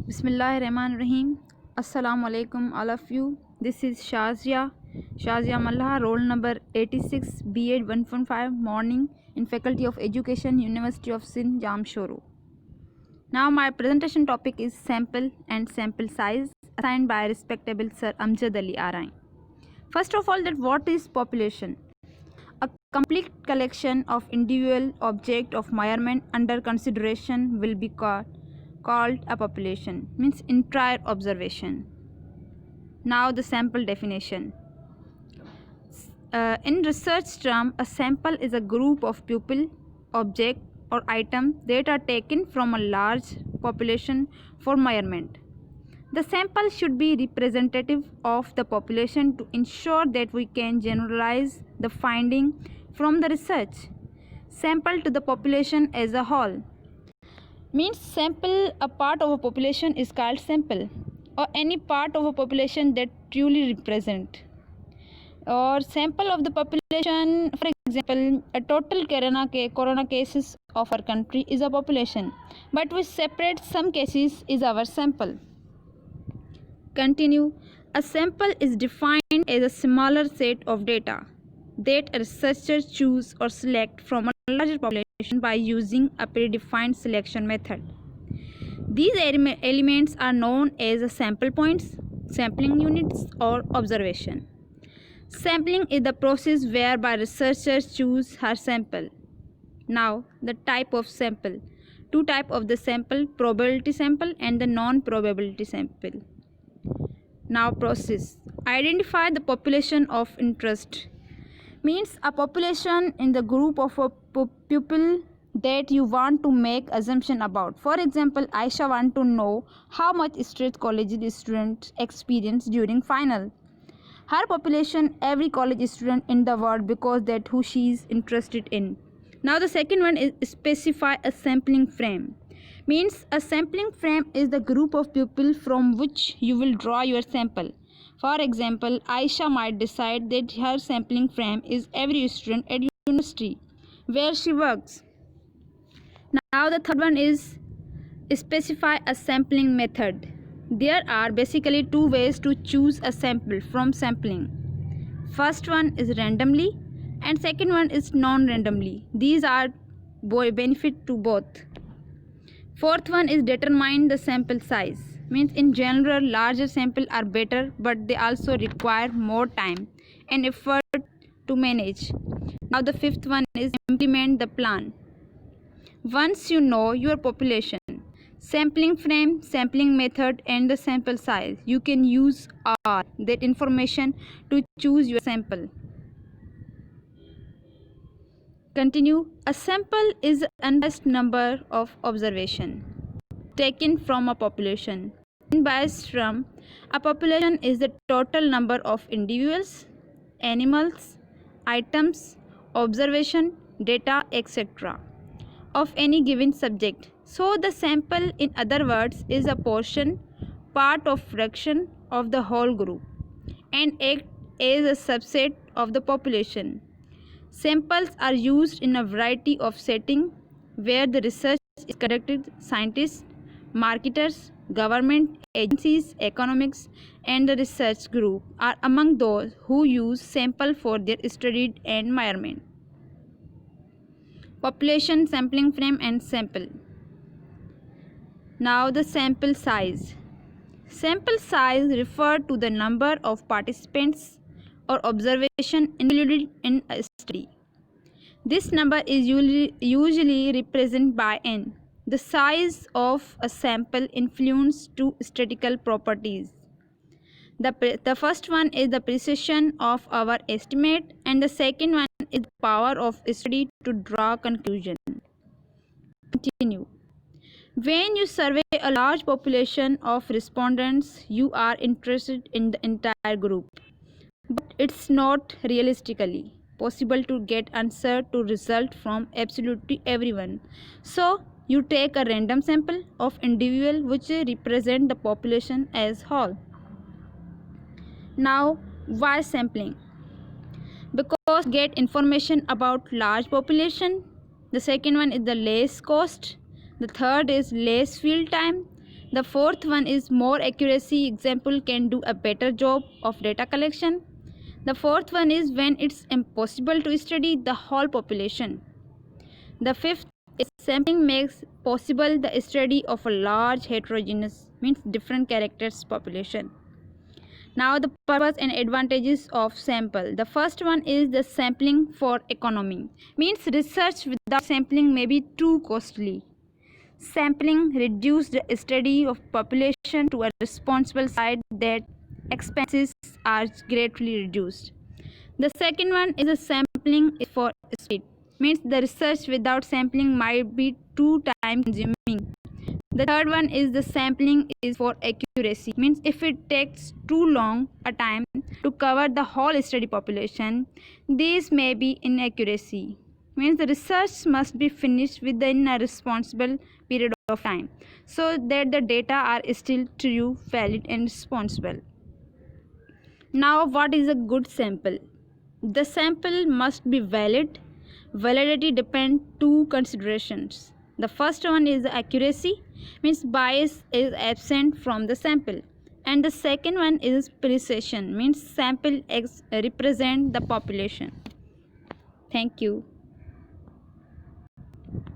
Bismillahirrahmanirrahim. Assalamu alaikum all of you. This is Shazia Mallah, roll number 86, B.Ed 1.5, morning in Faculty of Education, University of Sindh, Jamshoro. Now my presentation topic is sample and sample size assigned by respectable Sir Amjad Ali Arain. First of all, that what is population? A complete collection of individual object of measurement under consideration will be called a population, means entire observation. Now the sample definition. In research term, a sample is a group of people, object or item that are taken from a large population for measurement. The sample should be representative of the population to ensure that we can generalize the finding from the research. Sample to the population as a whole. Means sample, a part of a population is called sample, or any part of a population that truly represent. Or sample of the population, for example, a total corona cases of our country is a population, but we separate some cases is our sample. Continue. A sample is defined as a smaller set of data that a researcher choose or select from a larger population by using a predefined selection method. These elements are known as sample points, sampling units, or observation. Sampling is the process whereby researchers choose her sample. Now, the type of sample. Two types of the sample, probability sample and the non-probability sample. Now, process. Identify the population of interest. Means a population in the group of a people that you want to make assumption about. For example, Aisha want to know how much stress college students experience during final. Her population, every college student in the world, because that who she is interested in. Now the second one is specify a sampling frame. Means a sampling frame is the group of people from which you will draw your sample. For example, Aisha might decide that her sampling frame is every student at university where she works. Now the third one is specify a sampling method. There are basically two ways to choose a sample from sampling. First one is randomly and second one is non-randomly. These are benefit to both. Fourth one is determine the sample size. Means in general larger sample are better, but they also require more time and effort to manage. Now the fifth one is implement the plan. Once you know your population, sampling frame, sampling method and the sample size, you can use all that information to choose your sample. Continue. A sample is an unbiased number of observation taken from a population. Unbiased from a population is the total number of individuals, animals, items, observation, data, etc. of any given subject. So the sample, in other words, is a portion, part of fraction of the whole group and act as a subset of the population. Samples are used in a variety of settings where the research is conducted. Scientists, marketers, government agencies, economics, and the research group are among those who use sample for their study and measurement. Population, sampling frame and sample. Now the sample size. Sample size refers to the number of participants or observation included in a study. This number is usually represented by n. The size of a sample influences two statistical properties. The first one is the precision of our estimate and the second one is the power of study to draw conclusion. Continue. When you survey a large population of respondents, you are interested in the entire group. But it's not realistically possible to get answer to result from absolutely everyone. So you take a random sample of individual which represent the population as whole. Now why sampling? Because get information about large population. The second one is the less cost. The third is less field time. The fourth one is more accuracy. Example can do a better job of data collection. The fourth one is when it's impossible to study the whole population. The fifth is sampling makes possible the study of a large heterogeneous, means different characters population. Now the purpose and advantages of sample. The first one is the sampling for economy, means research without sampling may be too costly. Sampling reduces the study of population to a responsible side that expenses are greatly reduced. The second one is the sampling for speed, means the research without sampling might be too time consuming. The third one is the sampling is for accuracy, means if it takes too long a time to cover the whole study population, this may be inaccuracy, means the research must be finished within a responsible period of time so that the data are still true, valid and responsible. Now what is a good sample? The sample must be valid. Validity depends two considerations. The first one is accuracy, means bias is absent from the sample, and the second one is precision, means sample represent the population. Thank you.